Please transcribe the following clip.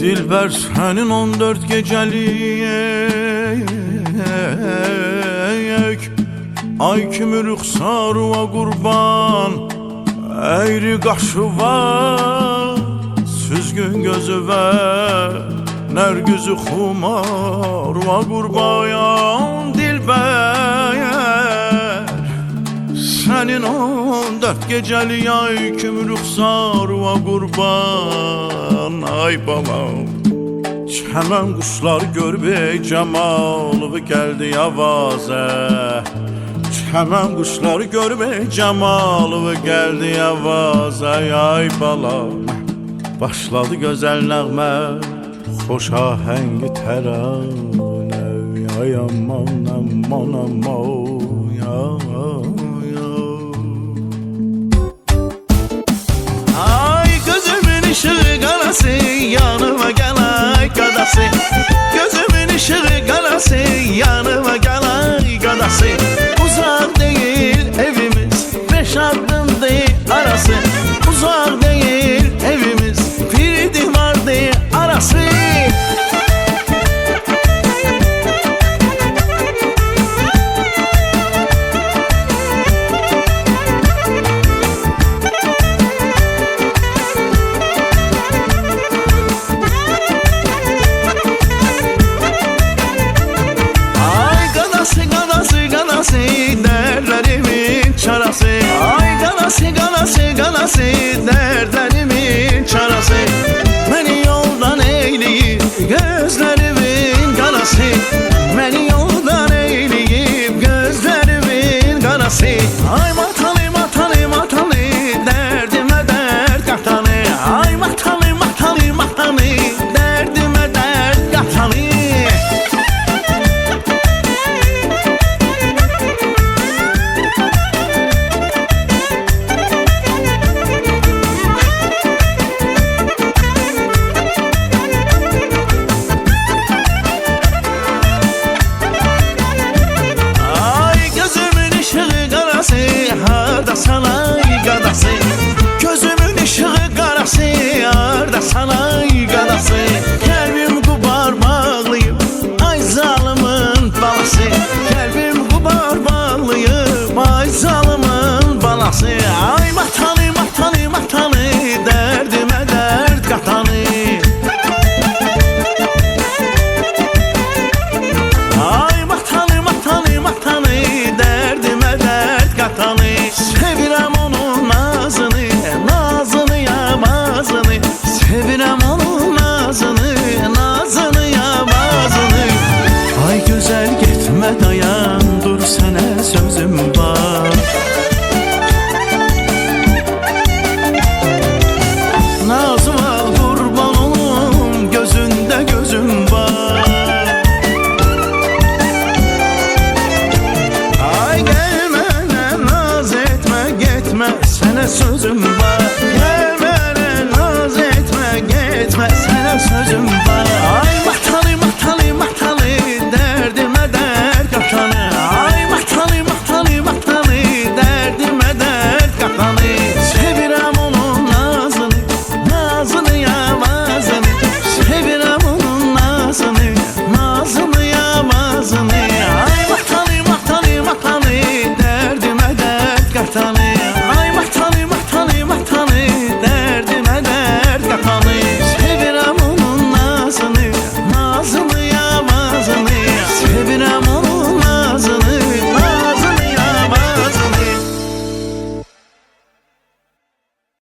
Dilber senin 14 gecelik ay kimi rüxsar ve kurban, eğri qaşı var süzgün gözü ve nergüzü xumar ve qurbayan. Dilber senin 14 gecelik ay kimi rüxsar ve kurban. Ay balam, çəmən quşlar görmək cəmalığı gəldi avazə. Çəmən quşlar görmək cəmalığı gəldi avazə. Ay balam, başladı gözəl nəğmə, xoş ahəngi təranə. Ay aman aman aman ya. Işığı qarası yanıma gəl ay qadası. Gözümün ışığı qarası yanıma gəl ay qadası. Uzaq deyil evimiz, 5 addımdır arası. Uzaq deyil evimiz, bir divardır arası. Dertlerimin çarası. Ay galası galası galası, dertlerimin çarası. Beni yoldan eyleyip gözlerimin qarası. Beni yoldan eyleyip gözlerimin qarası. Ay matalı matalı matalı, derdime dert qatanı. Ay matalı matalı matalı, derdime dert qatanı. Hardasan ay qadası, gözümün ışığı qarası. Hardasan ay qadası, qəlbim qubar bağlayıb ay zalımın balası. Qəlbim qubar bağlayıb ay zalımın balası. Ay matalı matalı matalı, dərdimə dərd qatanı. Ay matalı matalı matalı, dərdimə dərd qatanı. Sevirəm onun nazını, nazını yamazını. Sevirəm onun nazını, nazını yamazını. Ay güzel getmə dayan, dur sənə sözüm var. Nazıma qurban olum, gözündə gözüm var. Ay gelmene naz etme, gitme, sənə sözüm var.